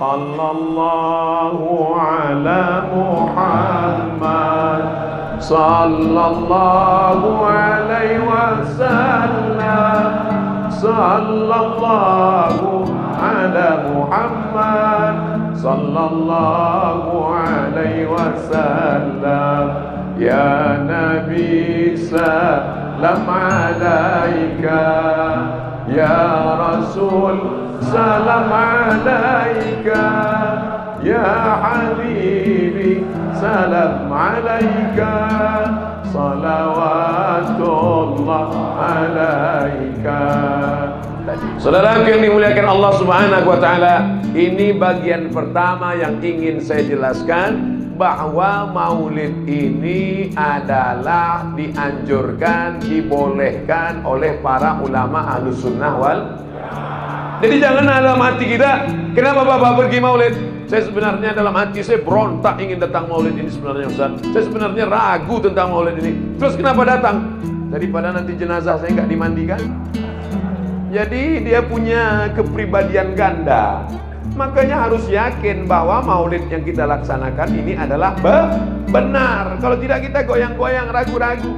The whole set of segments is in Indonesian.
Sallallahu ala Muhammad, sallallahu alaihi wasallam, sallallahu ala Muhammad, sallallahu alaihi wasallam. Ya Nabi salam alaika, ya Rasul salam alaika, ya Habibi salam alaika, salawatullah alaika. Saudara yang dimuliakan Allah Subhanahu wa taala, ini bagian pertama yang ingin saya jelaskan, bahwa maulid ini adalah dianjurkan, dibolehkan oleh para ulama Ahlus Sunnah wal. Jadi jangan dalam hati kita, kenapa Bapak pergi maulid? Saya sebenarnya dalam hati saya berontak ingin datang maulid ini sebenarnya Ustaz. Saya sebenarnya ragu tentang maulid ini. Terus kenapa datang? Daripada nanti jenazah saya nggak dimandikan. Jadi dia punya kepribadian ganda. Makanya harus yakin bahwa maulid yang kita laksanakan ini adalah benar. Kalau tidak kita goyang-goyang, ragu-ragu.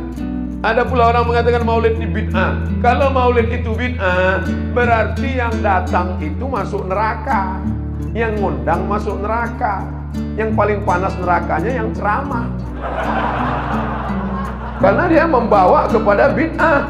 Ada pula orang mengatakan maulid ini bid'ah. Kalau maulid itu bid'ah, berarti yang datang itu masuk neraka, yang ngundang masuk neraka. Yang paling panas nerakanya yang ceramah, karena dia membawa kepada bid'ah.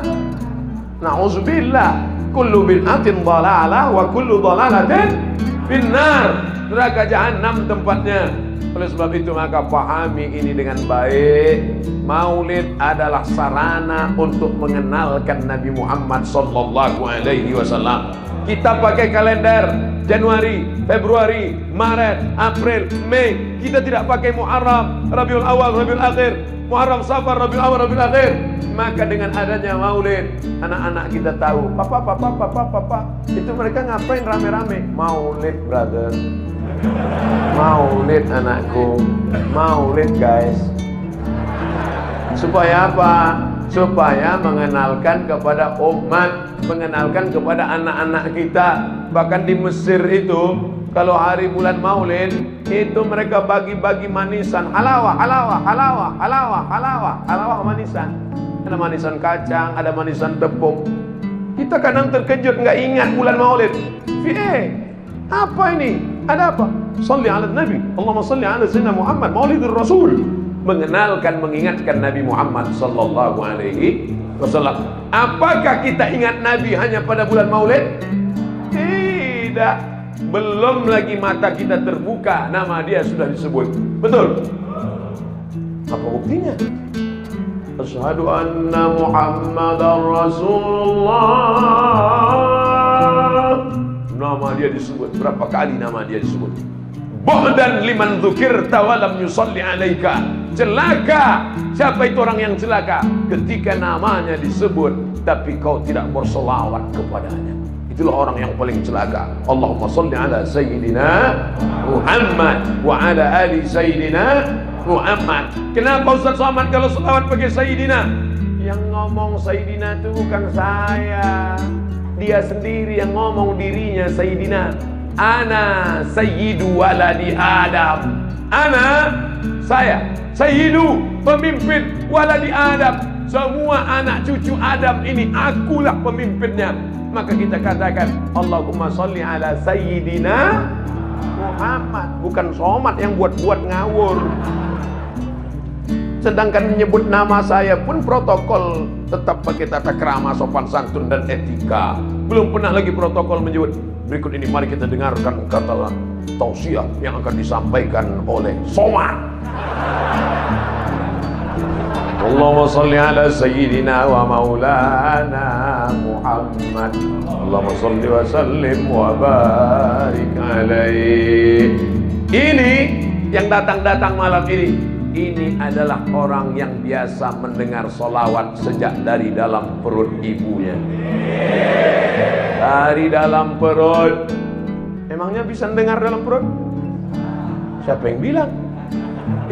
Na'udzubillah, kullu bid'atin dhalalah wa kullu dhalalatin finnar. Neraka jahanam tempatnya. Oleh sebab itu maka pahami ini dengan baik. Maulid adalah sarana untuk mengenalkan Nabi Muhammad sallallahu alaihi wasallam. Kita pakai kalender Januari, Februari, Maret, April, Mei. Kita tidak pakai Muharram, Rabiul Awal, Rabiul Akhir, Muharram, Safar, Rabiul Awal, Rabiul Akhir. Maka dengan adanya maulid, anak-anak kita tahu, papa, itu mereka ngapain rame-rame? Maulid, brother. Maulid anakku, maulid guys. Supaya apa? Supaya mengenalkan kepada umat, mengenalkan kepada anak-anak kita. Bahkan di Mesir itu, kalau hari bulan maulid, itu mereka bagi-bagi manisan. Halawah manisan. Ada manisan kacang, ada manisan tepung. Kita kadang terkejut, nggak ingat bulan maulid. Apa ini? Ada apa? Salli ala Nabi, Allahumma salli ala Sayyidina Muhammad, Maulidur Rasul. Mengenalkan, mengingatkan Nabi Muhammad sallallahu alaihi wasallam. Apakah kita ingat Nabi hanya pada bulan maulid? Tidak. Belum lagi mata kita terbuka, nama dia sudah disebut. Betul? Apa buktinya? Asyhadu anna Muhammadar Rasulullah. Nama dia disebut. Berapa kali nama dia disebut? Bu'dan liman dzukirta wa lam yusalli alaika. Celaka. Siapa itu orang yang celaka? Ketika namanya disebut tapi kau tidak berselawat kepadanya. Itulah orang yang paling celaka. Allahumma salli ala Sayyidina Muhammad wa ala ali Sayyidina Muhammad. Kenapa Ustaz Somad kalau selawat pakai Sayyidina? Yang ngomong Sayyidina itu bukan saya. Dia sendiri yang ngomong dirinya Sayyidina. Ana sayyidu waladi Adam. Ana, saya, sayyidu, pemimpin waladi Adam. Semua anak cucu Adam ini akulah pemimpinnya. Maka kita katakan Allahumma salli ala Sayyidina Muhammad. Bukan Somad yang buat-buat ngawur. Sedangkan menyebut nama saya pun protokol tetap pakai tata krama, sopan santun dan etika. Belum pernah lagi protokol menyebut. Berikut ini mari kita dengarkan kata tausiah yang akan disampaikan oleh Somad. Allahumma salli ala Sayyidina wa maulana Muhammad. Allahumma salli wa sallim wa barik alaihi. Ini yang datang-datang malam ini adalah orang yang biasa mendengar solawat sejak dari dalam perut ibunya. Dari dalam perut. Emangnya bisa mendengar dalam perut? Siapa yang bilang?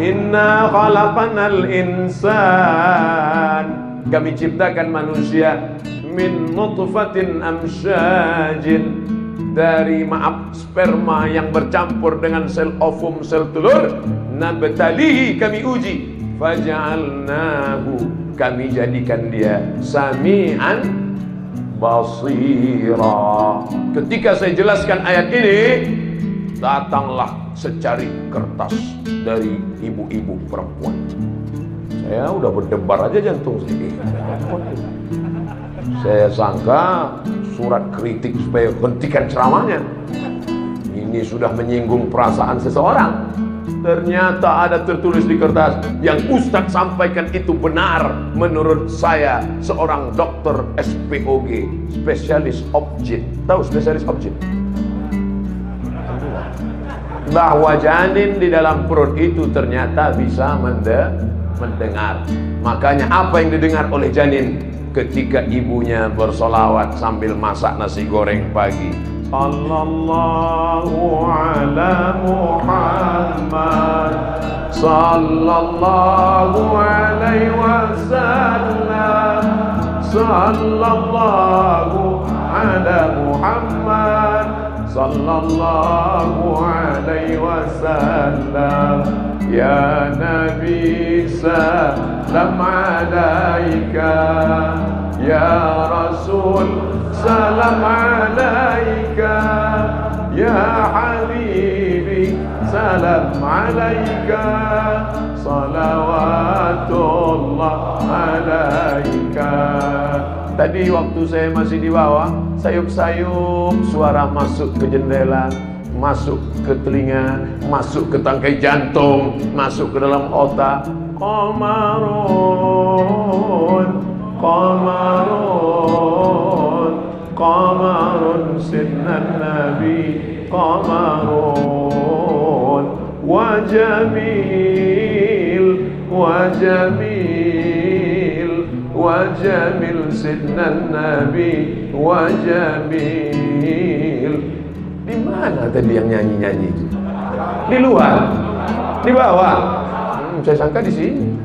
Inna khalaqanal insan. Kami ciptakan manusia min nutfatin amsyajin, dari sperma yang bercampur dengan sel ovum, sel telur, nabtalihi, kami uji, faja'alnahu, kami jadikan dia sami'an basira. Ketika saya jelaskan ayat ini, datanglah secari kertas dari ibu-ibu perempuan. Saya udah berdebar aja jantung saya. Saya sangka surat kritik supaya hentikan ceramahnya. Ini sudah menyinggung perasaan seseorang. Ternyata ada tertulis di kertas, yang Ustadz sampaikan itu benar menurut saya, seorang dokter SPOG, spesialis objek. Tahu spesialis objek? Bahwa janin di dalam perut itu ternyata bisa mendengar. Makanya apa yang didengar oleh janin ketika ibunya bersolawat sambil masak nasi goreng pagi, sallallahu ala Muhammad, sallallahu alaihi wasallam, sallallahu ala Muhammad, sallallahu alaihi wasallam, ya Nabi salam alaika, ya Rasul salam alaika, ya Habibi salam alaika, salawatullah alaika. Tadi waktu saya masih di bawah, sayup-sayup suara masuk ke jendela, masuk ke telinga, masuk ke tangkai jantung, masuk ke dalam otak. Qamarun, qamarun, qamarun sinnan nabi, qamarun, wa jamil, wa jamil, wa jamil sinnan nabi, wa jamil. Di mana tadi yang nyanyi-nyanyi itu? Di luar? Di bawah? Saya sangka di sini.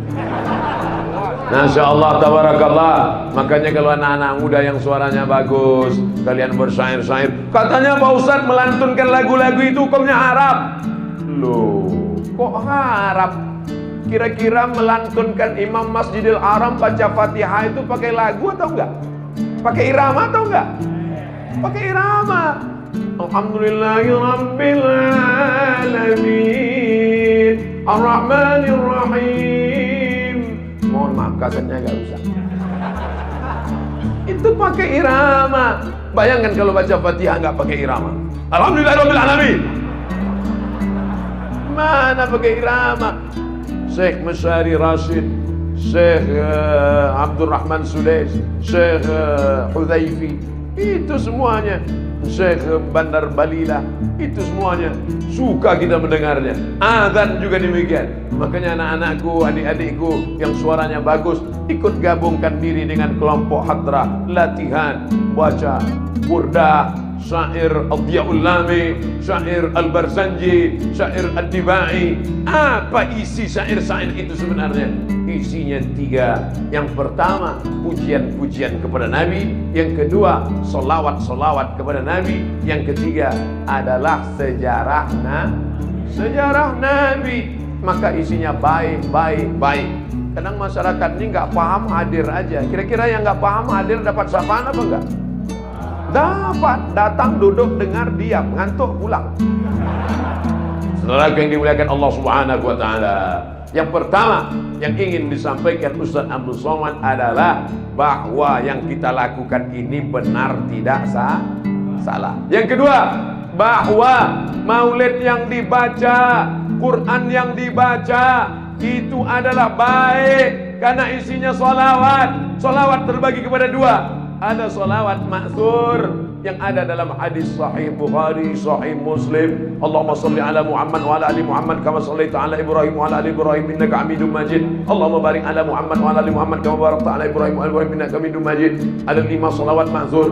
Masya Allah, tabarakallah. Makanya kalau anak-anak muda yang suaranya bagus, kalian bersyair-syair, katanya Pak Ustadz melantunkan lagu-lagu itu hukumnya Arab. Loh, kok Arab? Kira-kira melantunkan Imam Masjidil Haram baca Fatihah itu pakai lagu atau enggak? Pakai irama atau enggak? Pakai irama. Alhamdulillahi Rabbil Alamin, Ar-Rahmanir Rahim. Mohon maaf, kasetnya gak usah. Itu pakai irama. Bayangkan kalau baca Fatihah nggak pakai irama. Alhamdulillahi Rabbil Alamin. Mana pakai irama? Syekh Masyari Rashid, Syekh Abdurrahman Sudais, Syekh Hudhaifi, itu semuanya, Syekh Bandar Balila, itu semuanya suka kita mendengarnya. Azan juga demikian. Makanya anak-anakku, adik-adikku yang suaranya bagus, ikut gabungkan diri dengan kelompok hadrah, latihan baca burdah, syair Adyaul Lami, syair Al-Barzanji, syair Ad-Dibai. Apa isi syair-syair itu sebenarnya? Isinya tiga. Yang pertama, pujian-pujian kepada Nabi. Yang kedua, solawat-solawat kepada Nabi. Yang ketiga adalah sejarah Nabi. Maka isinya baik. Kadang masyarakat ini nggak paham, hadir aja. Kira-kira yang nggak paham hadir dapat sapaan apa enggak? Dapat, datang, duduk, dengar, diam, ngantuk, pulang. Saudara yang dimuliakan Allah Subhanahu wa taala. Yang pertama yang ingin disampaikan Ustaz Abdul Somad adalah bahwa yang kita lakukan ini benar, tidak salah. Yang kedua, bahwa maulid yang dibaca, Quran yang dibaca itu adalah baik karena isinya sholawat. Sholawat terbagi kepada dua. Ada sholawat ma'thur yang ada dalam hadis sahih Bukhari, sahih Muslim. Allahumma salli ala Muhammad wa ala ali Muhammad kama sallaita ala Ibrahim wa ala ali Ibrahim innaka Hamidum Majid. Allahumma barik ala Muhammad wa ala ali Muhammad kama barakta ala Ibrahim wa ala Ibrahim innaka Hamidum Majid. Ada 5 sholawat ma'thur.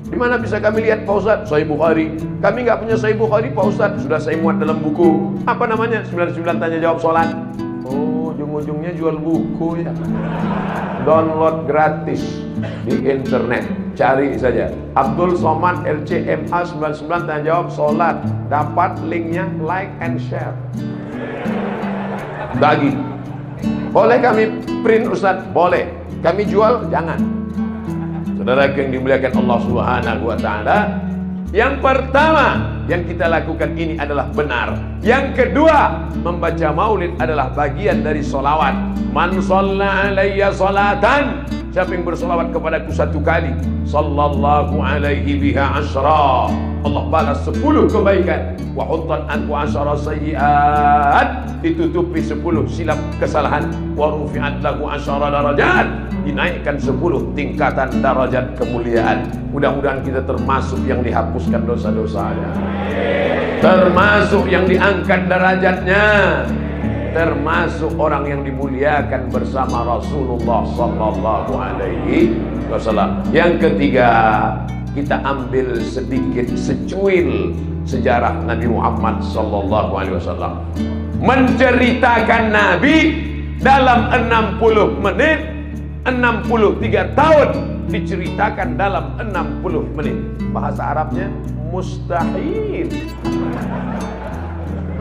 Di mana bisa kami lihat Pak Ustaz? Sahih Bukhari. Kami nggak punya Sahih Bukhari Pak Ustaz. Sudah saya muat dalam buku. Apa namanya? 99 tanya jawab sholat. Oh, ujung-ujungnya jual buku ya. Download gratis di internet, cari saja Abdul Somad LCMA 99 tanya jawab sholat, dapat linknya, like and share. Bagi. Boleh kami print Ustaz? Boleh. Kami jual? Jangan. Saudara yang dimuliakan Allah Subhanahu wa taala, yang pertama yang kita lakukan ini adalah benar. Yang kedua, membaca maulid adalah bagian dari solawat. Man shalla alayya salatan, siapa yang bersolawat kepadaku satu kali, sallallahu alaihi biha asyra, Allah balas 10 kebaikan. Wa huttan anhu asyara sayyiat, ditutupi 10 silap kesalahan. Wa rufi'at lahu asyara darajat, dinaikkan 10 tingkatan darajat kemuliaan. Mudah-mudahan kita termasuk yang dihapuskan dosa-dosanya, termasuk yang diangkat derajatnya, termasuk orang yang dimuliakan bersama Rasulullah sallallahu alaihi wasallam. Yang ketiga, kita ambil sedikit secuil sejarah Nabi Muhammad sallallahu alaihi wasallam. Menceritakan Nabi dalam 60 menit, 63 tahun diceritakan dalam 60 menit. Bahasa Arabnya mustahil.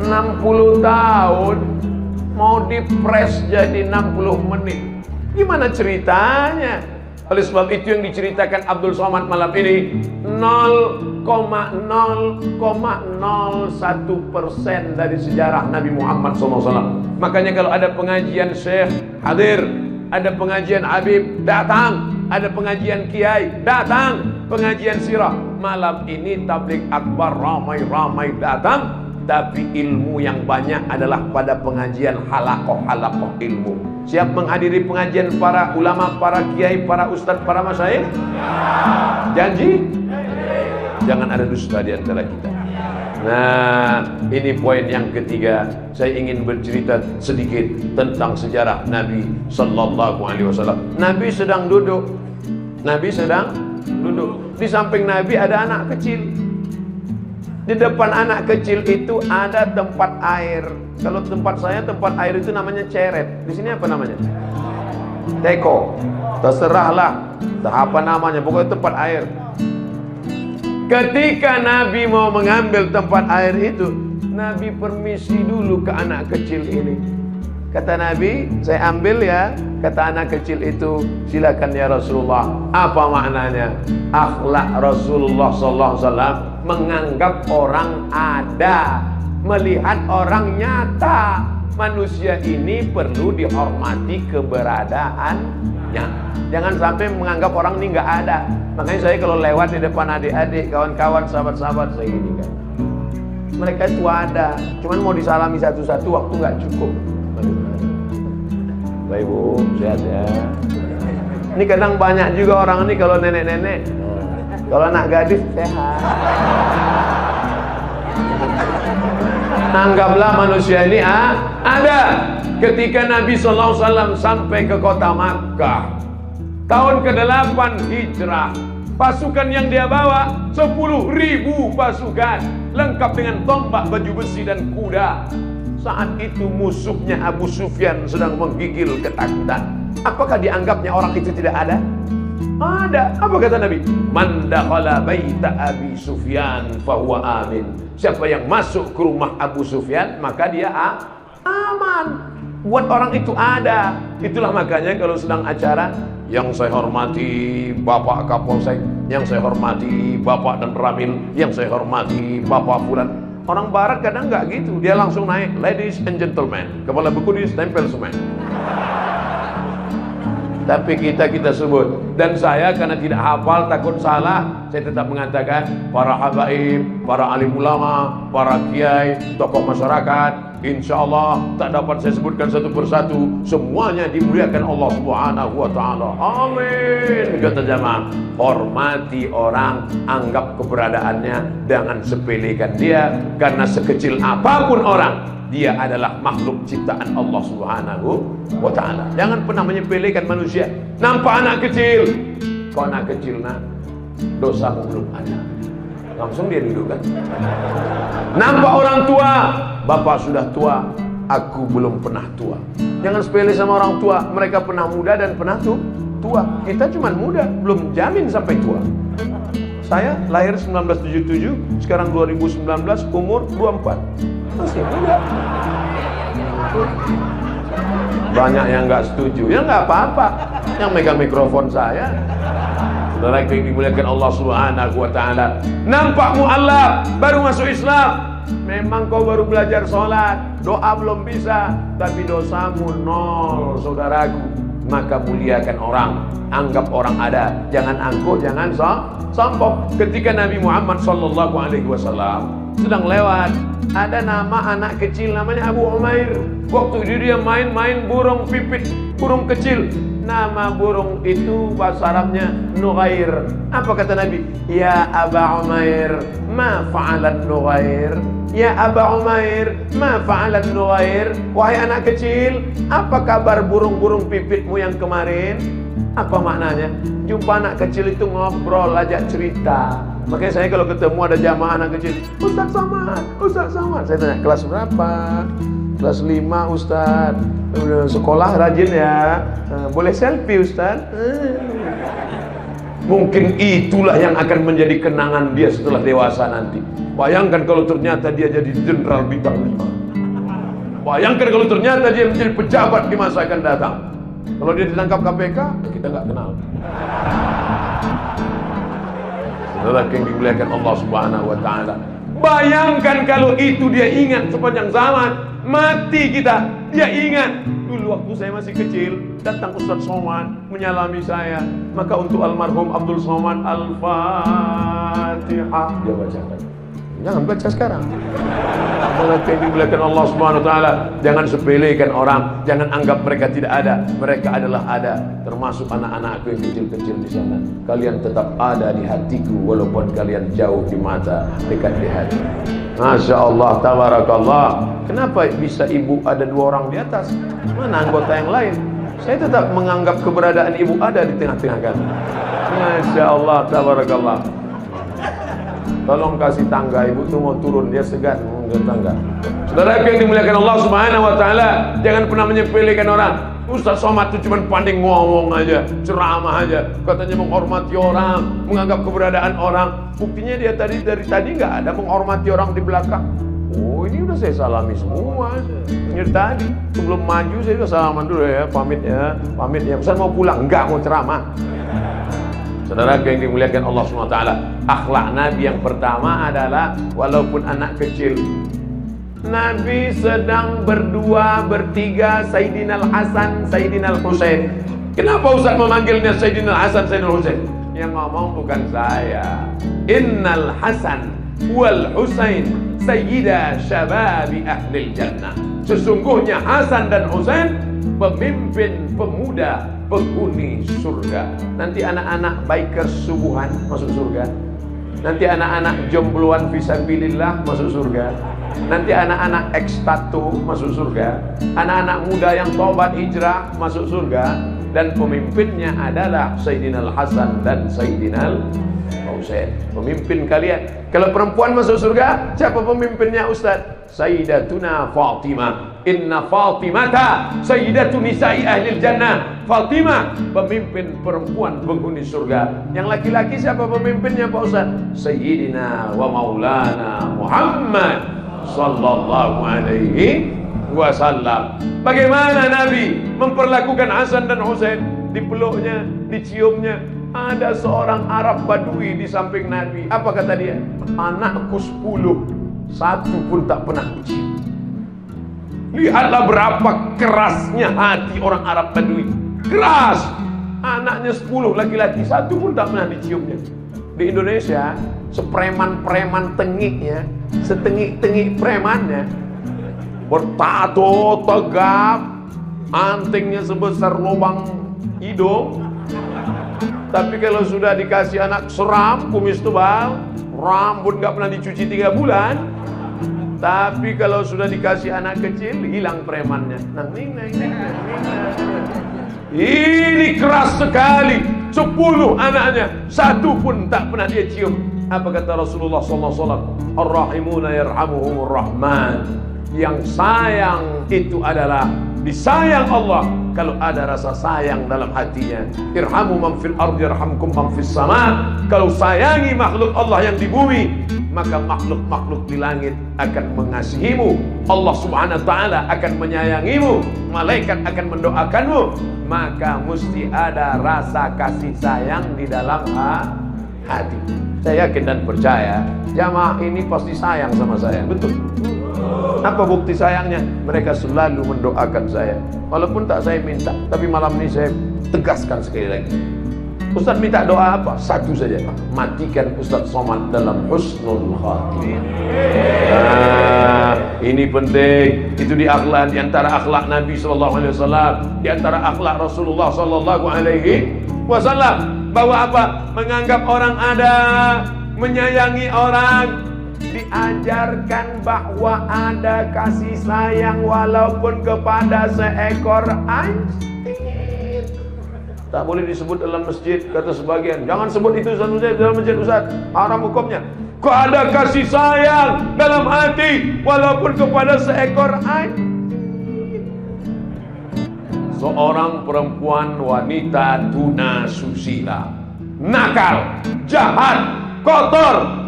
60 tahun mau dipres jadi 60 menit. Gimana ceritanya? Oleh sebab itu yang diceritakan Abdul Somad malam ini 0,0,01% dari sejarah Nabi Muhammad SAW. Makanya kalau ada pengajian Syekh hadir, ada pengajian Habib datang, ada pengajian Kiai datang, pengajian sirah. Malam ini tabligh akbar ramai-ramai datang, tapi ilmu yang banyak adalah pada pengajian halakoh ilmu. Siap menghadiri pengajian para ulama, para kiai, para ustadz, para masyayikh? Janji? Jangan ada dusta di antara kita. Nah, ini poin yang ketiga. Saya ingin bercerita sedikit tentang sejarah Nabi sallallahu alaihi wasallam. Nabi sedang duduk. Nabi sedang duduk. Di samping Nabi ada anak kecil. Di depan anak kecil itu ada tempat air. Kalau tempat saya, tempat air itu namanya ceret. Di sini apa namanya? Teko. Terserahlah apa namanya, pokoknya tempat air. Ketika Nabi mau mengambil tempat air itu, Nabi permisi dulu ke anak kecil ini. Kata Nabi, saya ambil ya. Kata anak kecil itu, silakan ya Rasulullah. Apa maknanya? Akhlak Rasulullah SAW menganggap orang ada, melihat orang nyata. Manusia ini perlu dihormati keberadaannya. Jangan sampai menganggap orang ini nggak ada. Makanya saya kalau lewat di depan adik-adik, kawan-kawan, sahabat-sahabat saya ini kan, mereka itu ada, cuman mau disalami satu-satu waktu nggak cukup. Baik Bu, sehat ya. Ini kadang banyak juga orang ini kalau nenek-nenek, kalau anak gadis sehat. Anggaplah manusia ini ada. Ketika Nabi SAW sampai ke kota Makkah, tahun ke-8 hijrah, pasukan yang dia bawa 10.000 pasukan, lengkap dengan tombak, baju besi dan kuda. Saat itu musuhnya Abu Sufyan sedang menggigil ketakutan. Apakah dianggapnya orang itu tidak ada? Ada. Apa kata Nabi? Man dakhala baita Abi Sufyan fahuwa amin. Siapa yang masuk ke rumah Abu Sufyan, maka dia aman. Buat orang itu ada. Itulah makanya kalau sedang acara, yang saya hormati Bapak Kapolsek, yang saya hormati Bapak dan Ramil, yang saya hormati Bapak Fulan. Orang barat kadang nggak gitu, dia langsung naik, ladies and gentlemen, kepala buku ditempel semen. Tapi kita sebut. Dan saya karena tidak hafal, takut salah, saya tetap mengatakan para habaib, para alim ulama, para kiai, tokoh masyarakat, insya Allah tak dapat saya sebutkan satu persatu, semuanya dimuliakan Allah Subhanahu wa ta'ala. Amin. Kata jamaah, hormati orang, anggap keberadaannya, jangan sepelekan dia, karena sekecil apapun orang, dia adalah makhluk ciptaan Allah Subhanahu wa ta'ala. Jangan pernah menyepelekan manusia. Nampak anak kecil, kau anak kecil nak, dosa belum ada, langsung dia duduk kan. Nampak orang tua, bapak sudah tua, aku belum pernah tua. Jangan sepele sama orang tua. Mereka pernah muda dan pernah tua. Kita cuma muda, belum jamin sampai tua. Saya lahir 1977, sekarang 2019, umur 24. Masih muda. Banyak yang nggak setuju, ya nggak apa-apa. Yang megang mikrofon saya. Saudara yang dimuliakan Allah Subhanahu wa Ta'ala, nampak mu'allaf, baru masuk Islam. Memang kau baru belajar sholat, doa belum bisa, tapi dosamu nol, saudaraku. Maka muliakan orang, anggap orang ada, jangan angkuh, jangan sombong. Ketika Nabi Muhammad SAW sedang lewat, ada nama anak kecil namanya Abu Umair. Waktu itu dia main-main burung pipit, burung kecil. Nama burung itu bahasa Arabnya Nughair. Apa kata Nabi? Ya Aba Umair, ma fa'alan Nughair? Ya Aba Umair, ma fa'alan Nughair? Wahai anak kecil, apa kabar burung-burung pipitmu yang kemarin? Apa maknanya? Jumpa anak kecil itu ngobrol, ajak cerita. Makanya saya kalau ketemu ada jamaah anak kecil, Ustaz Somad, Ustaz Somad. Saya tanya, kelas berapa? Kelas 5 Ustaz. Sekolah rajin ya. Boleh selfie Ustaz? Mungkin itulah yang akan menjadi kenangan dia setelah dewasa nanti. Bayangkan kalau ternyata dia jadi jenderal bintang 5. Bayangkan kalau ternyata dia menjadi pejabat di masa akan datang. Kalau dia ditangkap KPK, kita nggak kenal. Saudara yang dimuliakan Allah Subhanahu wa Ta'ala, bayangkan kalau itu dia ingat sepanjang zaman. Mati kita, dia ingat. Dulu waktu saya masih kecil, datang Ustaz Somad menyalami saya. Maka untuk almarhum Abdul Somad, Al-Fatihah dia bacakan. Jangan baca sekarang. Saudara yang dimuliakan Allah Subhanahu wa Ta'ala, jangan sepelekan orang, jangan anggap mereka tidak ada. Mereka adalah ada, termasuk anak-anakku yang kecil-kecil di sana. Kalian tetap ada di hatiku walaupun kalian jauh di mata, dekat di hati. Masya Allah, tabarakallah. Kenapa bisa ibu ada 2 orang di atas? Mana anggota yang lain? Saya tetap menganggap keberadaan ibu ada di tengah-tengah kami. Masya Allah, tabarakallah. Tolong kasih tangga, ibu tuh mau turun, dia segan ke tangga. Saudara yang dimuliakan Allah Subhanahu wa Ta'ala, jangan pernah menyepelekan orang. Ustaz Somad itu cuma pandai ngomong aja, ceramah aja, katanya menghormati orang, menganggap keberadaan orang. Buktinya dia dari tadi nggak ada menghormati orang di belakang. Oh, ini udah saya salami semua. Ini tadi sebelum maju saya udah salaman dulu ya, pamit ya. Ustaz mau pulang, nggak mau ceramah. Saudara yang dimuliakan Allah SWT, akhlak Nabi yang pertama adalah walaupun anak kecil, Nabi sedang berdua, bertiga, Sayyidina Al-Hasan, Sayyidina Al-Husain. Kenapa Ustaz memanggilnya Sayyidina Al-Hasan, Sayyidina Al-Husain? Yang ngomong bukan saya. Innal Hasan wal Husain sayyida syababi ahlil jannah. Sesungguhnya Hasan dan Husain pemimpin pemuda penghuni surga. Nanti anak-anak bikers subuhan masuk surga. Nanti anak-anak jombloan fisabilillah masuk surga. Nanti anak-anak ekstatu masuk surga. Anak-anak muda yang tobat hijrah masuk surga. Dan pemimpinnya adalah Sayyidina Al-Hasan dan Sayyidina Al-Husain. Pemimpin kalian. Kalau perempuan masuk surga, siapa pemimpinnya Ustaz? Sayyidatuna Fatimah. Inna Fatimata Sayyidatu nisa'i ahlil jannah. Fatimah pemimpin perempuan penghuni surga. Yang laki-laki siapa pemimpinnya Pak Ustaz? Sayyidina wa maulana Muhammad sallallahu alaihi wasallam. Bagaimana Nabi memperlakukan Hasan dan Husain? Dipeluknya, diciumnya. Ada seorang Arab Badui di samping Nabi. Apa kata dia? Anakku 10, satu pun tak pernah kucium. Lihatlah berapa kerasnya hati orang Arab Badui. Keras. Anaknya 10 laki-laki, satu pun tak pernah diciumnya. Di Indonesia, sepreman-preman tengiknya, setengik-tengik premannya, bertato tegap, antingnya sebesar lubang hidung. Tapi kalau sudah dikasih anak seram, kumis tebal, rambut gak pernah dicuci 3 bulan. Tapi kalau sudah dikasih anak kecil, hilang premannya. Ini keras sekali. 10 anaknya, satu pun tak pernah dia cium. Apa kata Rasulullah SAW? Ar-rahimuna yarhamuhumur rahman. Yang sayang itu adalah disayang Allah kalau ada rasa sayang dalam hatinya. Irhamu man fil ardi yarhamkum man fis sama. Kalau sayangi makhluk Allah yang di bumi, maka makhluk-makhluk di langit akan mengasihimu. Allah Subhanahu wa taala akan menyayangimu, malaikat akan mendoakanmu. Maka mesti ada rasa kasih sayang di dalam hati. Saya yakin dan percaya jamaah ini pasti sayang sama saya. Betul. Apa bukti sayangnya? Mereka selalu mendoakan saya walaupun tak saya minta. Tapi malam ini saya tegaskan sekali lagi, Ustaz minta doa apa? Satu saja, matikan Ustaz Somad dalam husnul khatimah. Ini penting. Itu di akhlak, di antara akhlak Nabi SAW, di antara akhlak Rasulullah SAW. Bahwa apa? Menganggap orang ada, menyayangi orang. Diajarkan bahwa ada kasih sayang walaupun kepada seekor anjing. Tak boleh disebut dalam masjid, kata sebagian. Jangan sebut itu dalam masjid Ustaz, haram hukumnya. Kok ada kasih sayang dalam hati walaupun kepada seekor anjing. Seorang perempuan wanita tuna susila, nakal, jahat, kotor,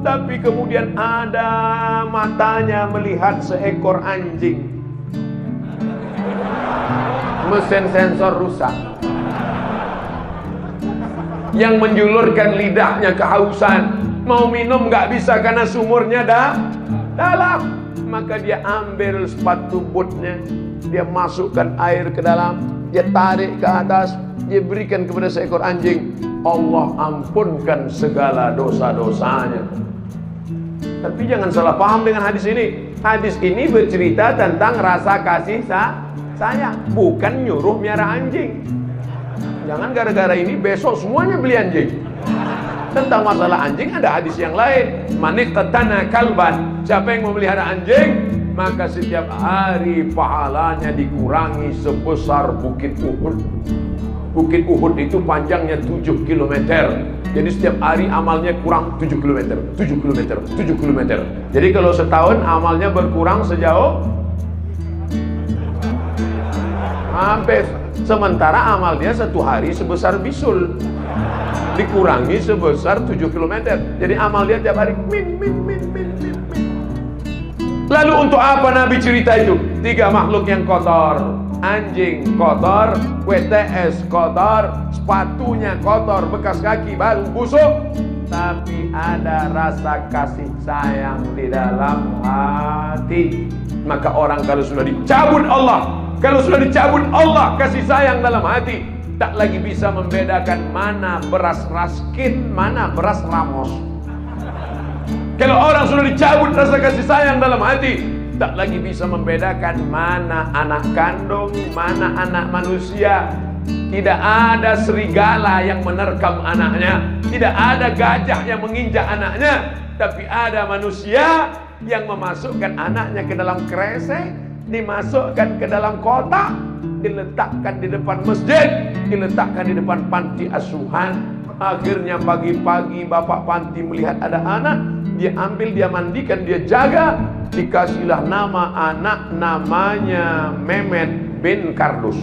tapi kemudian ada matanya melihat seekor anjing. Mesin sensor rusak. Yang menjulurkan lidahnya kehausan, mau minum nggak bisa karena sumurnya dalam. Maka dia ambil sepatu bootnya, dia masukkan air ke dalam, dia tarik ke atas, dia berikan kepada seekor anjing. Allah ampunkan segala dosa-dosanya. Tapi jangan salah paham dengan hadis ini. Hadis ini bercerita tentang rasa kasih sayang, bukan nyuruh miara anjing. Jangan gara-gara ini besok semuanya beli anjing. Tentang masalah anjing ada hadis yang lain. Man iqtana kalban, siapa yang memelihara anjing, maka setiap hari pahalanya dikurangi sebesar bukit Uhud. Bukit Uhud itu panjangnya 7 km. Jadi setiap hari amalnya kurang 7 km, 7 km, 7 km. Jadi kalau setahun amalnya berkurang sejauh hampir. Sementara amal dia satu hari sebesar bisul, dikurangi sebesar 7 km. Jadi amal dia tiap hari min. Lalu untuk apa Nabi cerita itu? 3 makhluk yang kotor. Anjing kotor, WTS kotor, sepatunya kotor, bekas kaki baru busuk, tapi ada rasa kasih sayang di dalam hati. Maka orang kalau sudah dicabut Allah kasih sayang dalam hati, tak lagi bisa membedakan mana beras raskin, mana beras ramos. Kalau orang sudah dicabut rasa kasih sayang dalam hati, tak lagi bisa membedakan mana anak kandung, mana anak manusia. Tidak ada serigala yang menerkam anaknya, tidak ada gajah yang menginjak anaknya, tapi ada manusia yang memasukkan anaknya ke dalam kresek, dimasukkan ke dalam kotak, diletakkan di depan masjid, diletakkan di depan panti asuhan. Akhirnya pagi-pagi bapak panti melihat ada anak, dia ambil, dia mandikan, dia jaga. Dikasihlah nama anak, namanya Mehmet bin Kardus.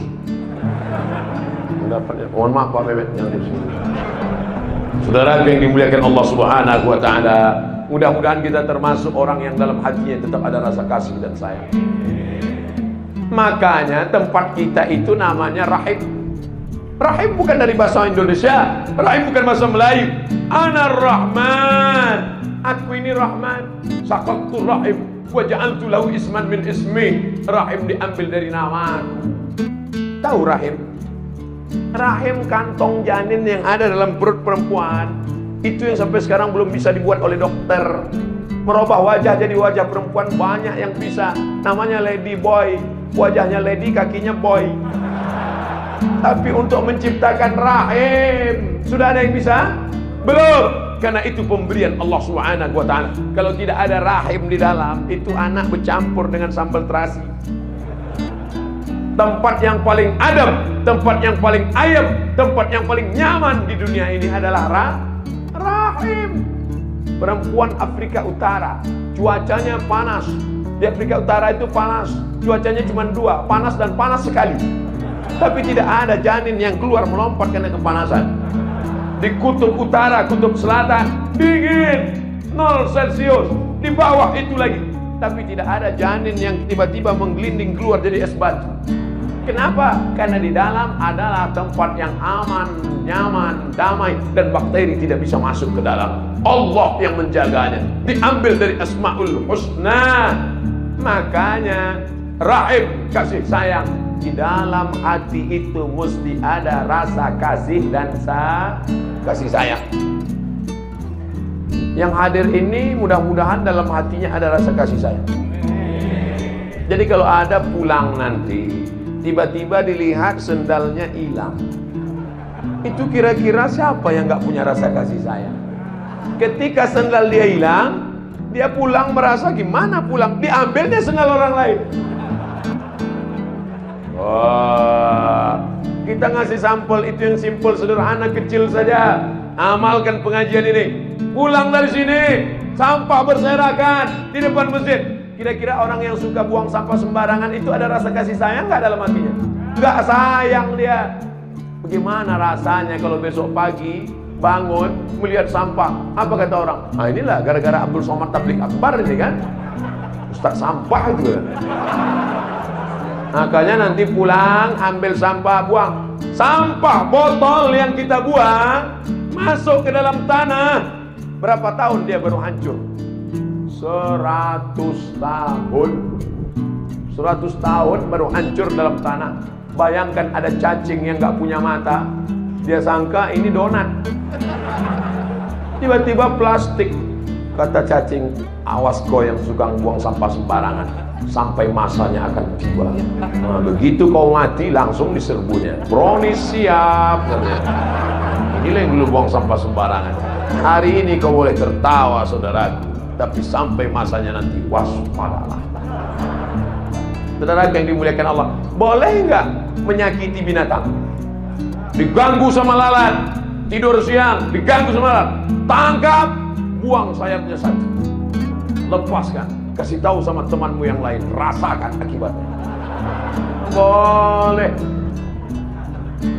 Mohon maaf Pak Mehmet yang di sini. Saudara yang dimuliakan Allah Subhanahu wa taala, mudah-mudahan kita termasuk orang yang dalam hatinya tetap ada rasa kasih dan sayang. Makanya tempat kita itu namanya Rahim. Rahim bukan dari bahasa Indonesia, Rahim bukan bahasa Melayu. Ana Rahman, aku ini Rahman. Sakaktu Rahim wa ja'altu lahu isman min ismi. Rahim diambil dari namaku. Tahu Rahim? Rahim kantong janin yang ada dalam perut perempuan. Itu yang sampai sekarang belum bisa dibuat oleh dokter. Merubah wajah jadi wajah perempuan banyak yang bisa. Namanya Lady Boy. Wajahnya lady, kakinya boy. Tapi untuk menciptakan rahim, sudah ada yang bisa? Belum. Karena itu pemberian Allah Subhanahu wa taala. Kalau tidak ada rahim di dalam, itu anak bercampur dengan sambal terasi. Tempat yang paling adem, tempat yang paling ayem, tempat yang paling nyaman di dunia ini adalah rahim. Perempuan Afrika Utara, cuacanya panas, Di Afrika Utara itu panas, cuacanya cuma dua, panas dan panas sekali. Tapi tidak ada janin yang keluar melompat karena kepanasan. Di kutub utara, kutub selatan, dingin, 0 Celcius. Di bawah itu lagi. Tapi tidak ada janin yang tiba-tiba menggelinding keluar jadi es batu. Kenapa? Karena di dalam adalah tempat yang aman, nyaman, damai, dan bakteri tidak bisa masuk ke dalam. Allah yang menjaganya. Diambil dari Asmaul Husna. Makanya rahim, kasih sayang. Di dalam hati itu mesti ada rasa kasih dan kasih sayang. Yang hadir ini mudah-mudahan dalam hatinya ada rasa kasih sayang. Jadi kalau ada pulang nanti, tiba-tiba dilihat sendalnya hilang, itu kira-kira siapa yang gak punya rasa kasih sayang? Ketika sendal dia hilang, dia pulang merasa gimana pulang? Diambilnya sendal orang lain. Wah, kita ngasih sampel itu yang simpel, sederhana, kecil saja. Amalkan pengajian ini. Pulang dari sini, sampah berserakan di depan masjid. Kira-kira orang yang suka buang sampah sembarangan itu ada rasa kasih sayang nggak dalam hatinya? Nggak sayang dia. Bagaimana rasanya kalau besok pagi bangun melihat sampah? Apa kata orang? Ah, inilah gara-gara Abdul Somad Tabligh Akbar ini kan, Ustaz sampah itu. Makanya nanti pulang ambil sampah, buang. Sampah botol yang kita buang masuk ke dalam tanah. Berapa tahun dia baru hancur? 100 tahun. 100 tahun baru hancur dalam tanah. Bayangkan ada cacing yang gak punya mata. Dia sangka ini donat. Tiba-tiba plastik. Kata cacing, awas kau yang suka buang sampah sembarangan, sampai masanya akan tiba. Nah, begitu kau mati langsung diserbunya. Brownies siap. Inilah yang dulu buang sampah sembarangan. Hari ini kau boleh tertawa saudaraku, tapi sampai masanya nanti waspadalah. Saudara yang dimuliakan Allah, boleh nggak menyakiti binatang? Diganggu sama lalat, tidur siang, diganggu sama lalat, tangkap, buang sayapnya satu, lepaskan, kasih tahu sama temanmu yang lain, rasakan akibatnya. Boleh.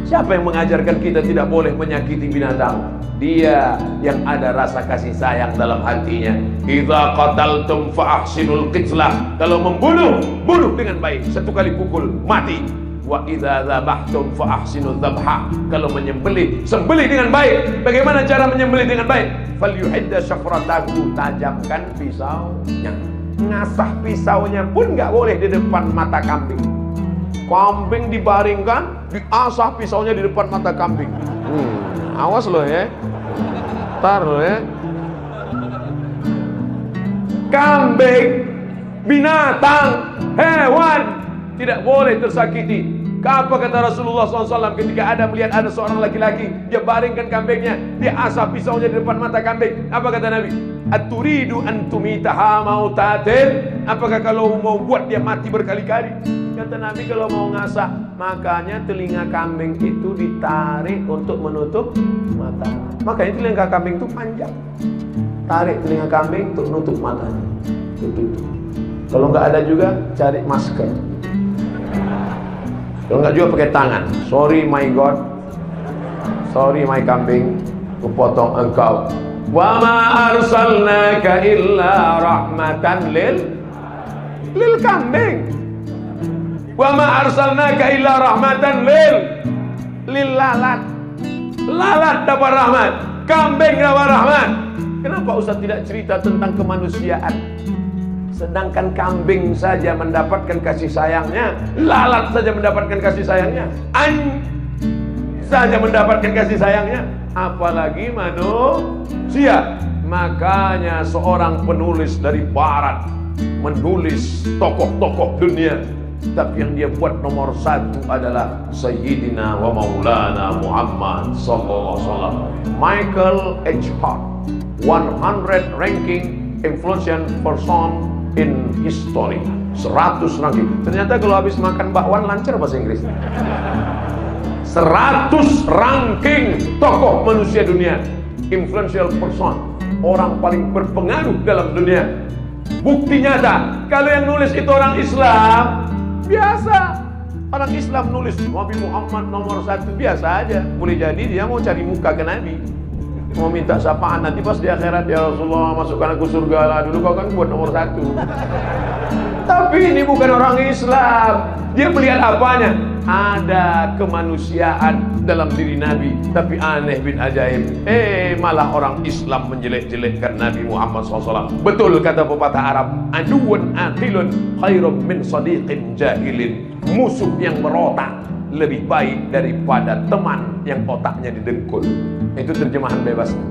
Siapa yang mengajarkan kita tidak boleh menyakiti binatang? Dia yang ada rasa kasih sayang dalam hatinya. Idza qataltum fa ahsinul qitlah. Kalau membunuh, bunuh dengan baik. 1 kali pukul, mati. Wa idza dzabhtum fa ahsinul dzabha. Kalau menyembelih, sembelih dengan baik. Bagaimana cara menyembelih dengan baik? Falyuhidda syafratahu, tajamkan pisaunya. Ngasah pisaunya pun enggak boleh di depan mata kambing. Kambing dibaringkan, diasah pisaunya di depan mata kambing. Awas loh ya. Tar loh ya. Kambing, binatang, hewan tidak boleh tersakiti. Apa kata Rasulullah SAW ketika ada melihat ada seorang laki-laki, dia baringkan kambingnya, dia asah pisaunya di depan mata kambing. Apa kata Nabi? Aturidu antumitaha mautatin. Apakah kalau mau buat dia mati berkali-kali? Kata Nabi kalau mau ngasah, makanya telinga kambing itu ditarik untuk menutup mata. Makanya telinga kambing itu panjang. Tarik telinga kambing untuk menutup matanya. Tutup. Kalau nggak ada juga cari masker. Kalau nggak juga pakai tangan. Sorry my God, sorry my kambing, kupotong engkau. Wa ma arsalnaka illa rahmatan lil kambing. Wa ma arsalnaka illa rahmatan lil lalat. Lalat dapat rahmat, kambing dapat rahmat. Kenapa Ustaz tidak cerita tentang kemanusiaan? Sedangkan kambing saja mendapatkan kasih sayangnya, lalat saja mendapatkan kasih sayangnya, saja mendapatkan kasih sayangnya, apalagi manusia. Makanya seorang penulis dari barat menulis tokoh-tokoh dunia, tapi yang dia buat nomor 1 adalah Sayyidina wa Maulana Muhammad sallallahu alaihi wasallam. Michael H. Hart, 100 ranking influential person in history. 100 ranking. Ternyata kalau habis makan bakwan lancar bahasa Inggris. 100 ranking tokoh manusia dunia, influential person, orang paling berpengaruh dalam dunia. Bukti nyata, kalau yang nulis itu orang Islam, biasa. Orang Islam nulis Nabi Muhammad nomor 1, biasa aja. Boleh jadi dia mau cari muka ke Nabi, mau minta sapaan nanti pas di akhirat, ya Rasulullah masukkan aku surga lah, dulu kau kan buat nomor 1. Tapi ini bukan orang Islam. Dia melihat apanya? Ada kemanusiaan dalam diri Nabi. Tapi aneh bin ajaib, malah orang Islam menjelek-jelekkan Nabi Muhammad SAW. Betul kata pepatah Arab, aduun aqilun khairum min sadiqin jahilin. Musuh yang berotak lebih baik daripada teman yang otaknya didengkul. Itu terjemahan bebasnya.